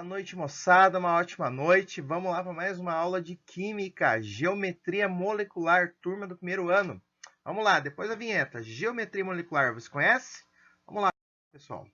Boa noite, moçada, uma ótima noite. Vamos lá para mais uma aula de Química, Geometria Molecular, turma do primeiro ano. Vamos lá, depois da vinheta. Geometria Molecular, você conhece? Vamos lá, pessoal.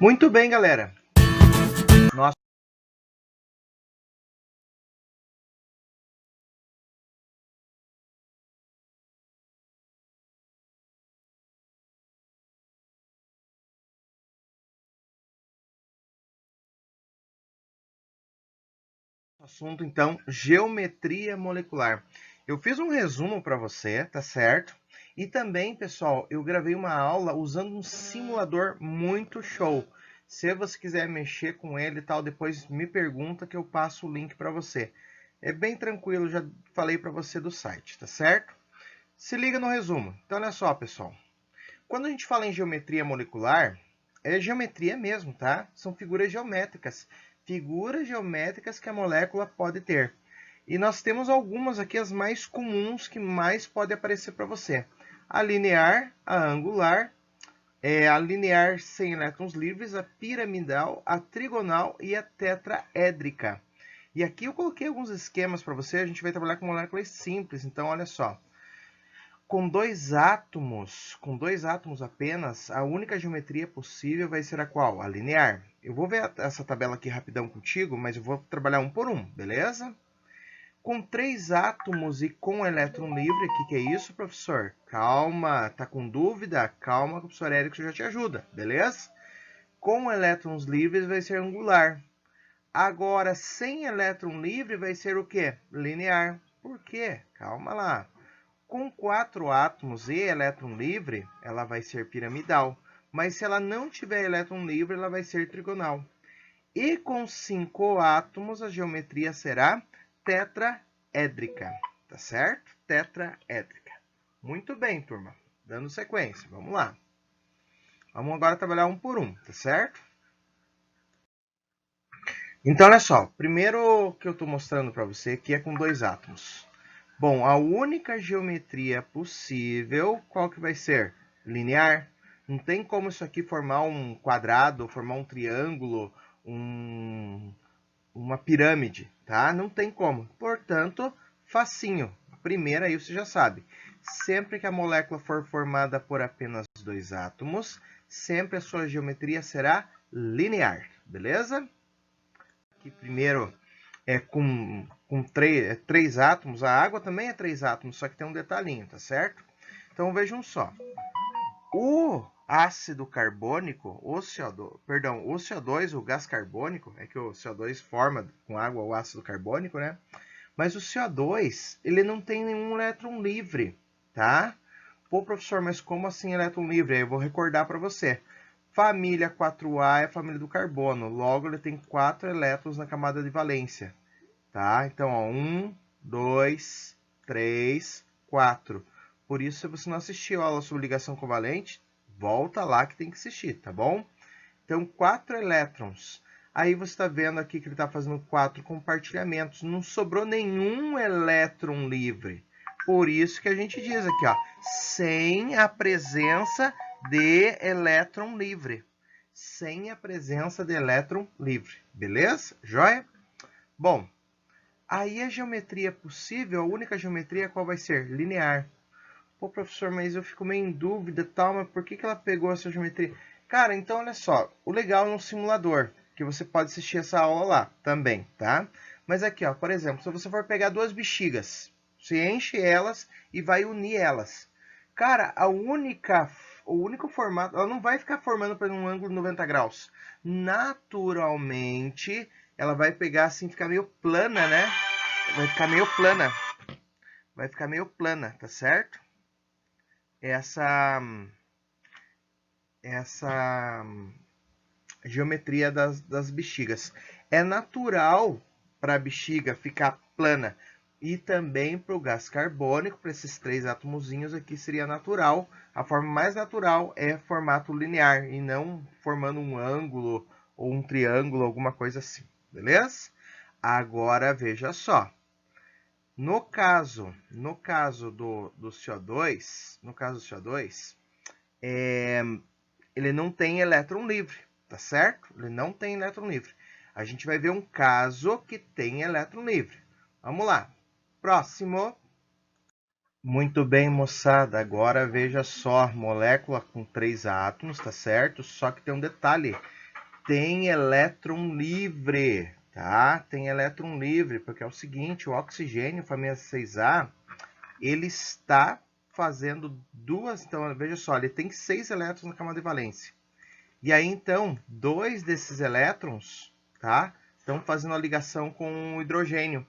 Muito bem, galera. Nosso assunto, então, geometria molecular. Eu fiz um resumo para você, tá certo? E também, pessoal, eu gravei uma aula usando um simulador muito show. Se você quiser mexer com ele e tal, depois me pergunta que eu passo o link para você. É bem tranquilo, já falei para você do site, tá certo? Se liga no resumo. Então, olha só, pessoal. Quando a gente fala em geometria molecular, é geometria mesmo, tá? São figuras geométricas. Figuras geométricas que a molécula pode ter. E nós temos algumas aqui, as mais comuns, que mais podem aparecer para você. A linear, a angular, a linear sem elétrons livres, a piramidal, a trigonal e a tetraédrica. E aqui eu coloquei alguns esquemas para você, a gente vai trabalhar com moléculas simples, então olha só. Com dois átomos apenas, a única geometria possível vai ser a qual? A linear. Eu vou ver essa tabela aqui rapidão contigo, mas eu vou trabalhar um por um, beleza? Com três átomos e com elétron livre, o que é isso, professor? Calma, tá com dúvida? Calma que o professor Érico já te ajuda, beleza? Com elétrons livres vai ser angular. Agora, sem elétron livre vai ser o quê? Linear. Por quê? Calma lá. Com 4 átomos e elétron livre, ela vai ser piramidal. Mas se ela não tiver elétron livre, ela vai ser trigonal. E com 5 átomos, a geometria será tetraédrica. Tá certo? Tetraédrica. Muito bem, turma. Dando sequência. Vamos lá. Vamos agora trabalhar um por um, tá certo? Então, olha só. Primeiro que eu estou mostrando para você aqui é com dois átomos. Bom, a única geometria possível, qual que vai ser? Linear. Não tem como isso aqui formar um quadrado, formar um triângulo, uma pirâmide, tá? Não tem como. Portanto, facinho. A primeira aí você já sabe. Sempre que a molécula for formada por apenas dois átomos, sempre a sua geometria será linear, beleza? Aqui primeiro com três átomos. A água também é três átomos, só que tem um detalhinho, tá certo? Então vejam só. O ácido carbônico, o CO2, o gás carbônico, é que o CO2 forma com água o ácido carbônico, né? Mas o CO2, ele não tem nenhum elétron livre, tá? Pô, professor, mas como assim elétron livre? Aí eu vou recordar para você. Família 4A é a família do carbono, logo ele tem 4 elétrons na camada de valência. Tá? Então, ó, 1, 2, 3, 4. Por isso, se você não assistiu a aula sobre ligação covalente, volta lá que tem que assistir, tá bom? Então, 4 elétrons. Aí você está vendo aqui que ele está fazendo 4 compartilhamentos. Não sobrou nenhum elétron livre. Por isso que a gente diz aqui, ó, sem a presença de elétron livre. Sem a presença de elétron livre. Beleza? Joia? Bom, aí a geometria possível, a única geometria, qual vai ser? Linear. Pô, professor, mas eu fico meio em dúvida, tal, mas por que ela pegou essa geometria? Cara, então olha só, o legal é um simulador, que você pode assistir essa aula lá também, tá? Mas aqui, ó, por exemplo, se você for pegar duas bexigas, você enche elas e vai unir elas. Cara, o único formato, ela não vai ficar formando para um ângulo de 90 graus. Naturalmente, ela vai pegar assim, ficar meio plana, né? Vai ficar meio plana. Vai ficar meio plana, tá certo? Essa geometria das bexigas. É natural para a bexiga ficar plana. E também para o gás carbônico, para esses 3 átomozinhos aqui seria natural. A forma mais natural é formato linear e não formando um ângulo ou um triângulo, alguma coisa assim, beleza? Agora veja só. No caso do CO2, ele não tem elétron livre, tá certo? Ele não tem elétron livre. A gente vai ver um caso que tem elétron livre. Vamos lá. Próximo. Muito bem, moçada. Agora veja só, molécula com 3 átomos, tá certo? Só que tem um detalhe. Tem elétron livre, tá? Tem elétron livre, porque é o seguinte, o oxigênio, família 6A, ele está fazendo duas... Então, veja só, ele tem 6 elétrons na camada de valência. E aí, então, 2 desses elétrons, tá? Estão fazendo a ligação com o hidrogênio.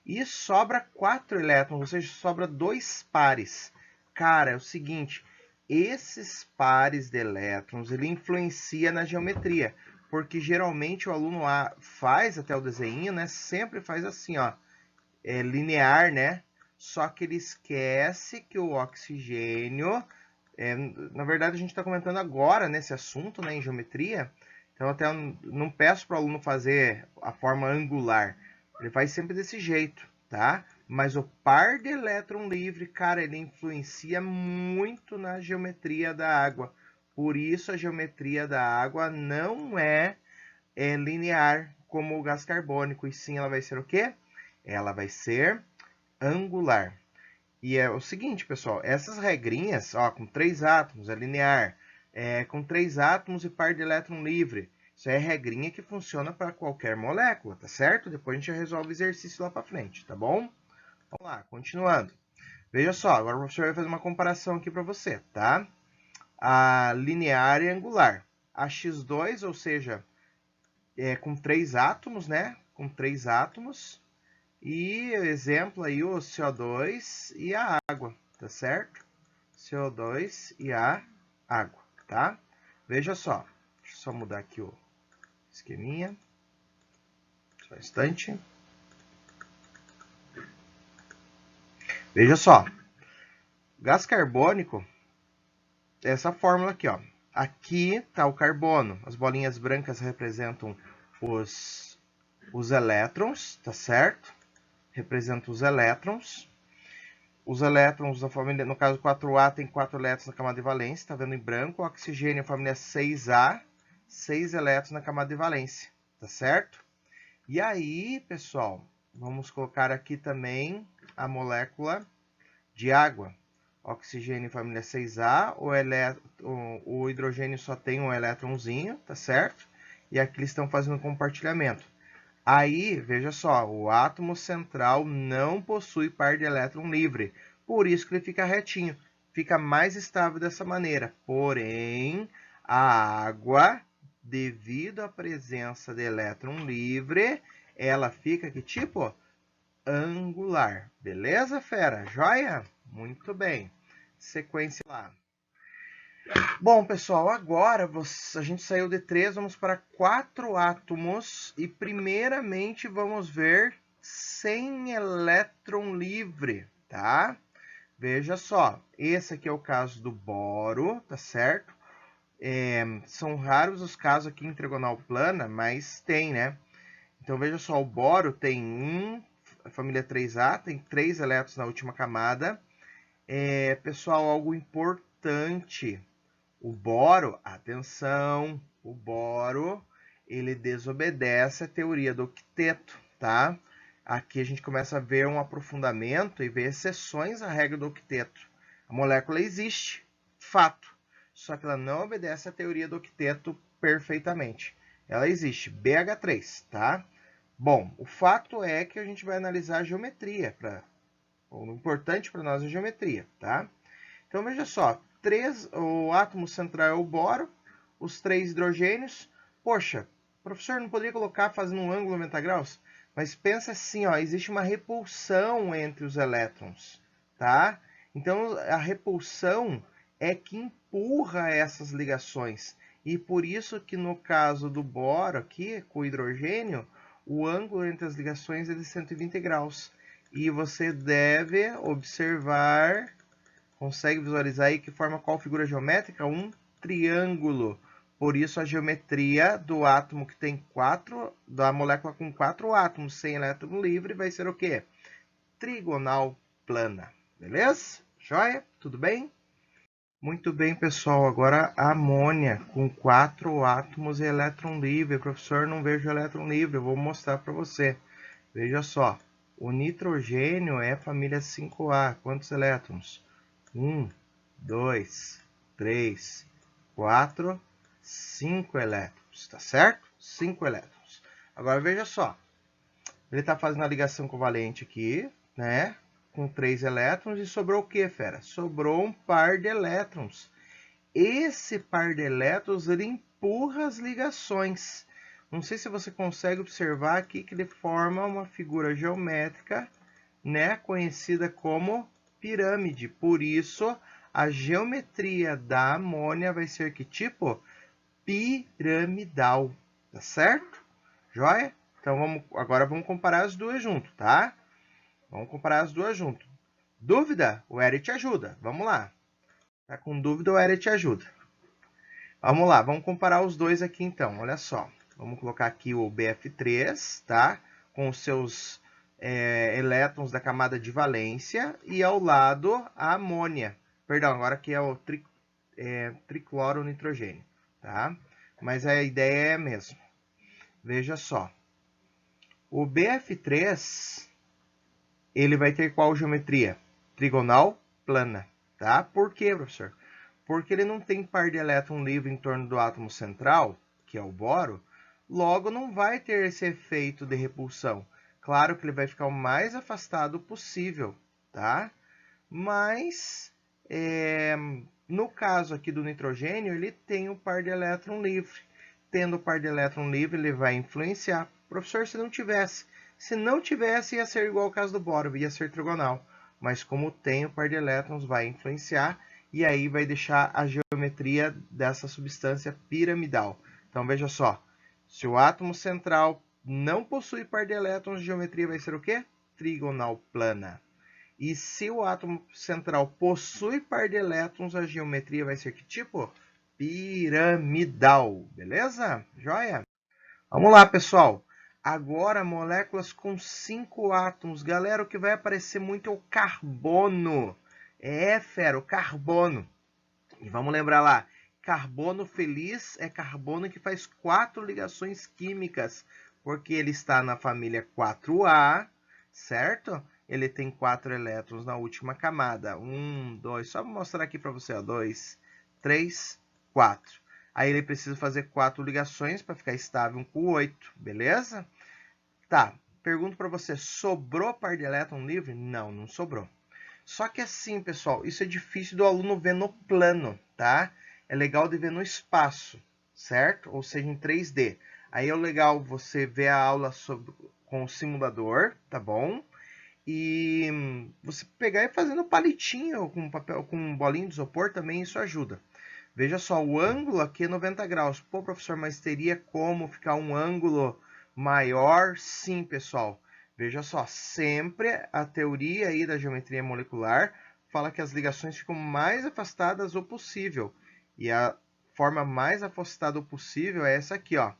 E sobra 4 elétrons, ou seja, sobra 2 pares. Cara, é o seguinte, esses pares de elétrons, ele influencia na geometria, porque geralmente o aluno faz até o desenho, né? Sempre faz assim, ó, linear, né? Só que ele esquece que o oxigênio, na verdade a gente está comentando agora nesse assunto, né, em geometria, então até eu não peço para o aluno fazer a forma angular, ele faz sempre desse jeito, tá? Mas o par de elétron livre, cara, ele influencia muito na geometria da água. Por isso a geometria da água não é linear como o gás carbônico, e sim ela vai ser o quê? Ela vai ser angular. E é o seguinte, pessoal, essas regrinhas, ó, com 3 átomos, é linear, com 3 átomos e par de elétron livre, isso é regrinha que funciona para qualquer molécula, tá certo? Depois a gente resolve o exercício lá para frente, tá bom? Vamos lá, continuando. Veja só, agora o professor vai fazer uma comparação aqui para você, tá? A linear e angular. A X2, ou seja, com 3 átomos, né? Com 3 átomos. E exemplo aí o CO2 e a água, tá certo? CO2 e a água, tá? Veja só, deixa eu só mudar aqui o esqueminha. Só um instante. Veja só, gás carbônico, essa fórmula aqui, ó. Aqui está o carbono, as bolinhas brancas representam os elétrons, tá certo? Representam os elétrons. Os elétrons da família, no caso 4A, tem 4 elétrons na camada de valência, tá vendo em branco. O oxigênio, família 6A, 6 elétrons na camada de valência, tá certo? E aí, pessoal, vamos colocar aqui também a molécula de água. Oxigênio, família 6A, o hidrogênio só tem um elétronzinho, tá certo? E aqui eles estão fazendo compartilhamento. Aí, veja só, o átomo central não possui par de elétron livre, por isso que ele fica retinho, fica mais estável dessa maneira. Porém, a água, devido à presença de elétron livre, ela fica que tipo? Angular. Beleza, fera? Joia? Muito bem. Sequência lá. Bom, pessoal, agora a gente saiu de 3, vamos para 4 átomos e primeiramente vamos ver sem elétron livre, tá? Veja só, esse aqui é o caso do boro, tá certo? São raros os casos aqui em trigonal plana, mas tem, né? Então veja só, o boro tem a família 3A, tem 3 elétrons na última camada. Pessoal, algo importante. O boro, atenção, o boro, ele desobedece a teoria do octeto, tá? Aqui a gente começa a ver um aprofundamento e ver exceções à regra do octeto. A molécula existe, fato, só que ela não obedece à teoria do octeto perfeitamente. Ela existe, BH3, tá? Bom, o fato é que a gente vai analisar a geometria, o importante para nós é a geometria, tá? Então, veja só, o átomo central é o boro, os 3 hidrogênios. Poxa, o professor não poderia colocar fazendo um ângulo 90 graus? Mas pensa assim, ó, existe uma repulsão entre os elétrons, tá? Então, a repulsão é que empurra essas ligações. E por isso que no caso do boro aqui, com o hidrogênio, o ângulo entre as ligações é de 120 graus. E você deve observar, consegue visualizar aí que forma qual figura geométrica? Um triângulo. Por isso a geometria do átomo que tem da molécula com 4 átomos sem elétron livre vai ser o quê? Trigonal plana. Beleza? Joia? Tudo bem? Muito bem, pessoal. Agora a amônia com 4 átomos e elétron livre. Professor, não vejo elétron livre. Eu vou mostrar para você. Veja só. O nitrogênio é família 5A. Quantos elétrons? 1, 2, 3, 4, 5 elétrons. Tá certo? 5 elétrons. Agora veja só. Ele está fazendo a ligação covalente aqui, né? Com 3 elétrons e sobrou o que, fera? Sobrou um par de elétrons. Esse par de elétrons ele empurra as ligações. Não sei se você consegue observar aqui que ele forma uma figura geométrica, né, conhecida como pirâmide. Por isso, a geometria da amônia vai ser que tipo? Piramidal. Tá certo? Joia? Então, agora vamos comparar as duas junto, tá? Vamos comparar as duas junto. Dúvida? O Eric te ajuda. Vamos lá. Tá com dúvida? O Eric te ajuda. Vamos lá, vamos comparar os dois aqui então. Olha só. Vamos colocar aqui o BF3, tá? Com os seus elétrons da camada de valência e ao lado a amônia. Perdão, agora aqui é o tricloronitrogênio, tá? Mas a ideia é a mesma. Veja só. O BF3, ele vai ter qual geometria? Trigonal plana, tá? Por quê, professor? Porque ele não tem par de elétron livre em torno do átomo central, que é o boro, logo não vai ter esse efeito de repulsão. Claro que ele vai ficar o mais afastado possível, tá? Mas, no caso aqui do nitrogênio, ele tem o par de elétron livre. Tendo o par de elétron livre, ele vai influenciar. Professor, se não tivesse. Se não tivesse, ia ser igual ao caso do boro, ia ser trigonal. Mas como tem o par de elétrons, vai influenciar e aí vai deixar a geometria dessa substância piramidal. Então, veja só. Se o átomo central não possui par de elétrons, a geometria vai ser o quê? Trigonal plana. E se o átomo central possui par de elétrons, a geometria vai ser que tipo? Piramidal. Beleza? Joia? Vamos lá, pessoal. Agora, moléculas com 5 átomos. Galera, o que vai aparecer muito é o carbono. Fera, o carbono. E vamos lembrar lá. Carbono feliz é carbono que faz 4 ligações químicas. Porque ele está na família 4A, certo? Ele tem 4 elétrons na última camada. 1, 2, só vou mostrar aqui para você. 2, 3, 4. Aí ele precisa fazer 4 ligações para ficar estável 1 com 8, beleza? Tá, pergunto para você, sobrou par de elétron livre? Não, não sobrou. Só que assim, pessoal, isso é difícil do aluno ver no plano, tá? É legal de ver no espaço, certo? Ou seja, em 3D. Aí é legal você ver a aula com o simulador, tá bom? E você pegar e fazer no palitinho com papel, com bolinho de isopor também, isso ajuda. Veja só, o ângulo aqui é 90 graus. Pô, professor, mas teria como ficar um ângulo maior? Sim, pessoal. Veja só, sempre a teoria aí da geometria molecular fala que as ligações ficam mais afastadas o possível. E a forma mais afastada possível é essa aqui, ó.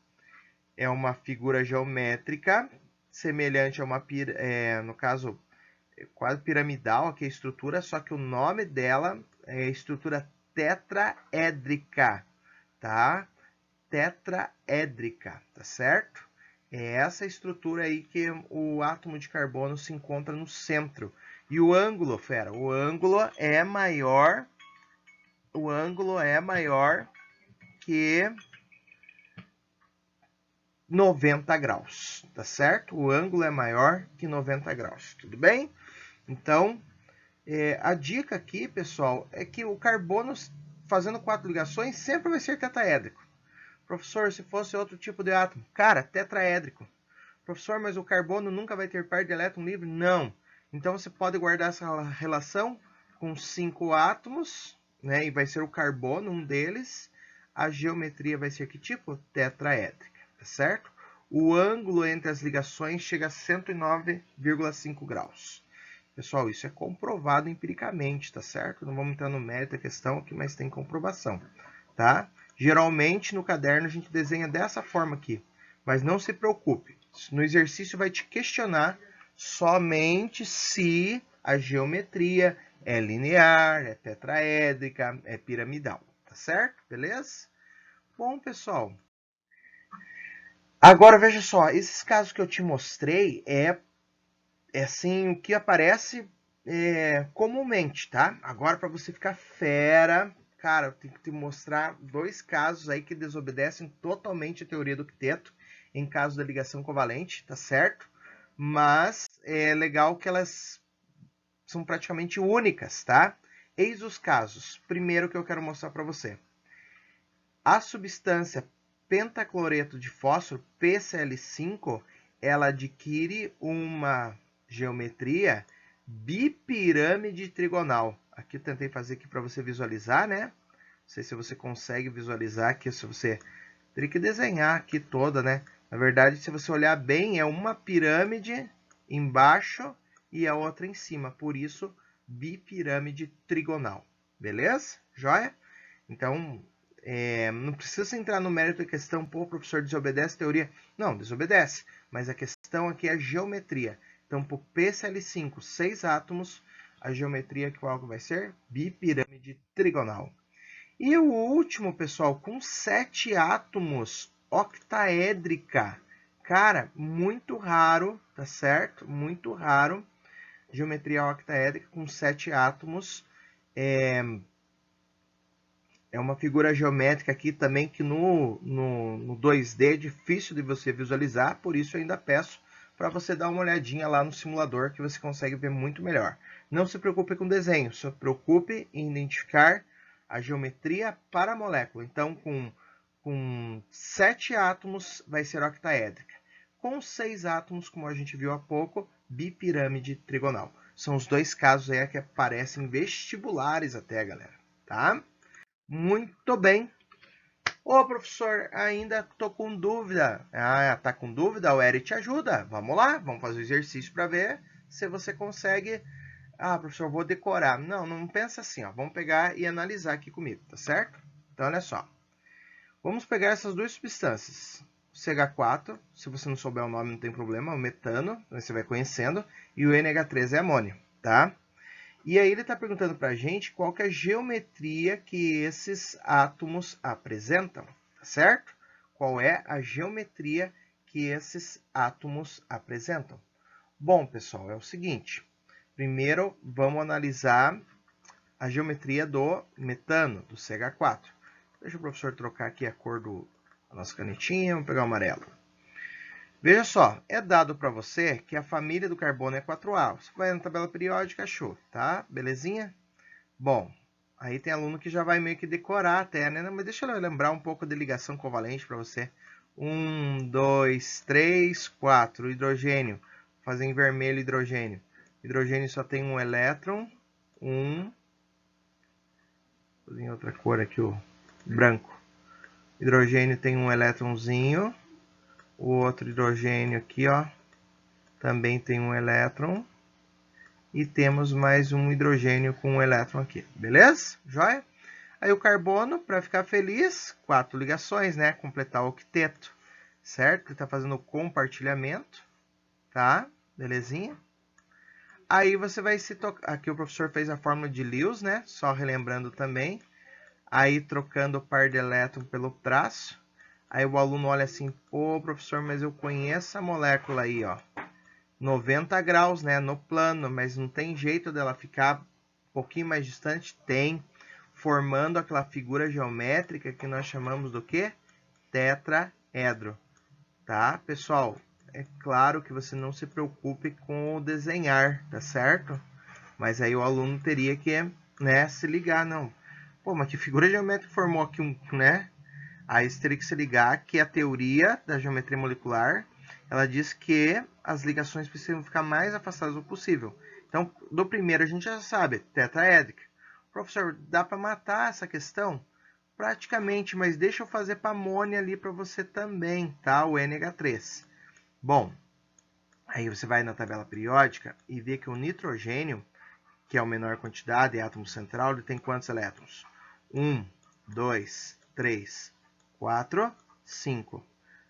É uma figura geométrica semelhante a uma, no caso, quase piramidal, aqui a estrutura, só que o nome dela é estrutura tetraédrica, tá? Tetraédrica, tá certo? É essa estrutura aí que o átomo de carbono se encontra no centro. E o ângulo, fera, o ângulo é maior que 90 graus, tá certo? O ângulo é maior que 90 graus, tudo bem? Então, a dica aqui, pessoal, é que o carbono, fazendo 4 ligações, sempre vai ser tetraédrico. Professor, se fosse outro tipo de átomo, cara, tetraédrico. Professor, mas o carbono nunca vai ter par de elétron livre? Não. Então, você pode guardar essa relação com 5 átomos, né? E vai ser o carbono, um deles. A geometria vai ser que tipo? Tetraédrica, tá certo? O ângulo entre as ligações chega a 109,5 graus. Pessoal, isso é comprovado empiricamente, tá certo? Não vamos entrar no mérito da questão aqui, mas tem comprovação, tá? Geralmente, no caderno, a gente desenha dessa forma aqui. Mas não se preocupe. No exercício vai te questionar somente se a geometria é linear, é tetraédrica, é piramidal, tá certo? Beleza? Bom, pessoal, agora veja só, esses casos que eu te mostrei é assim o que aparece comumente, tá? Agora para você ficar fera, cara, eu tenho que te mostrar dois casos aí que desobedecem totalmente a teoria do octeto em caso da ligação covalente, tá certo? Mas é legal que elas são praticamente únicas, tá? Eis os casos. Primeiro que eu quero mostrar para você. A substância pentacloreto de fósforo, PCl5, ela adquire uma geometria bipirâmide trigonal. Aqui eu tentei fazer aqui para você visualizar, né? Não sei se você consegue visualizar aqui, se você teria que desenhar aqui toda, né? Na verdade, se você olhar bem, é uma pirâmide embaixo e a outra em cima. Por isso, bipirâmide trigonal. Beleza? Joia? Então, não precisa entrar no mérito da questão, pô, professor, desobedece a teoria. Não, desobedece. Mas a questão aqui é a geometria. Então, para o PCl5, 6 átomos, a geometria que o álcool vai ser bipirâmide trigonal. E o último, pessoal, com 7 átomos, octaédrica. Cara, muito raro, tá certo? Muito raro. Geometria octaédrica com 7 átomos. É uma figura geométrica aqui também que no 2D é difícil de você visualizar, por isso eu ainda peço para você dar uma olhadinha lá no simulador que você consegue ver muito melhor. Não se preocupe com o desenho, se preocupe em identificar a geometria para a molécula. Então, com 7 átomos vai ser octaédrica. Com 6 átomos, como a gente viu há pouco, bipirâmide trigonal. São os dois casos aí que aparecem vestibulares até, galera, tá? Muito bem. Ô, professor, ainda tô com dúvida. Ah, tá com dúvida? O Eric te ajuda. Vamos lá, vamos fazer o exercício para ver se você consegue. Ah, professor, vou decorar. Não, não pensa assim, ó. Vamos pegar e analisar aqui comigo, tá certo? Então, olha só. Vamos pegar essas duas substâncias. O CH4, se você não souber o nome, não tem problema, o metano, você vai conhecendo, e o NH3 é amônio, tá? E aí ele está perguntando para a gente qual que é a geometria que esses átomos apresentam, tá certo? Qual é a geometria que esses átomos apresentam? Bom, pessoal, é o seguinte. Primeiro, vamos analisar a geometria do metano, do CH4. Deixa o professor trocar aqui a cor da nossa canetinha, vamos pegar o amarelo. Veja só, é dado para você que a família do carbono é 4A. Você vai na tabela periódica, achou, tá? Belezinha? Bom, aí tem aluno que já vai meio que decorar até, né? Mas deixa eu lembrar um pouco de ligação covalente para você. 1, 2, 3, 4. Hidrogênio. Vou fazer em vermelho hidrogênio. Hidrogênio só tem um elétron. Vou fazer em outra cor aqui, o branco. Hidrogênio tem um elétronzinho. O outro hidrogênio aqui, ó, também tem um elétron. E temos mais um hidrogênio com um elétron aqui. Beleza? Joia? Aí o carbono, para ficar feliz, 4 ligações, né? Completar o octeto. Certo? Ele está fazendo o compartilhamento. Tá? Belezinha? Aí você vai se tocar. Aqui o professor fez a fórmula de Lewis, né? Só relembrando também. Aí trocando o par de elétron pelo traço. Aí o aluno olha assim, pô, professor, mas eu conheço a molécula aí, ó. 90 graus, né, no plano, mas não tem jeito dela ficar um pouquinho mais distante? Tem, formando aquela figura geométrica que nós chamamos do quê? Tetraedro, tá? Pessoal, é claro que você não se preocupe com o desenhar, tá certo? Mas aí o aluno teria que, né, se ligar, não. Pô, mas que figura geométrica formou aqui né? Aí você teria que se ligar que a teoria da geometria molecular, ela diz que as ligações precisam ficar mais afastadas do possível. Então, do primeiro a gente já sabe, tetraédrica. Professor, dá para matar essa questão? Praticamente, mas deixa eu fazer para amônia ali para você também, tá? O NH3. Bom, Aí você vai na tabela periódica e vê que o nitrogênio, que é a menor quantidade, é átomo central, ele tem quantos elétrons? 1, 2, 3, 4, 5.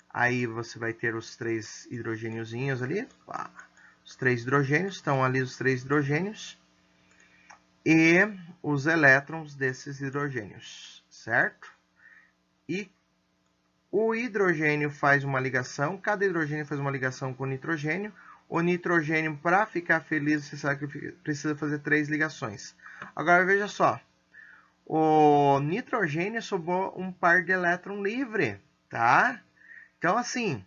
Aí você vai ter os 3 hidrogêniozinhos ali. Os 3 hidrogênios, estão ali os 3 hidrogênios. E os elétrons desses hidrogênios, certo? E o hidrogênio faz uma ligação, cada hidrogênio faz uma ligação com o nitrogênio. O nitrogênio, para ficar feliz, você sabe que precisa fazer 3 ligações. Agora, veja só. O nitrogênio sobrou um par de elétron livre, tá? Então, assim,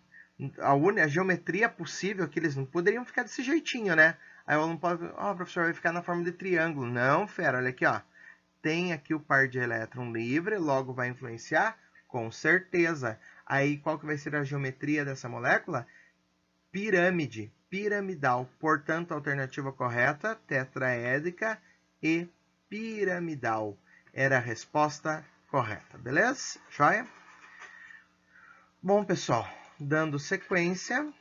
a geometria possível que eles não poderiam ficar desse jeitinho, né? Aí eu não pode, professor, vai ficar na forma de triângulo. Não, fera, olha aqui, ó. Tem aqui o par de elétron livre, logo vai influenciar? Com certeza. Aí, qual que vai ser a geometria dessa molécula? Pirâmide, piramidal. Portanto, a alternativa correta, tetraédrica e piramidal. Era a resposta correta, beleza? Joia? Bom, pessoal, dando sequência,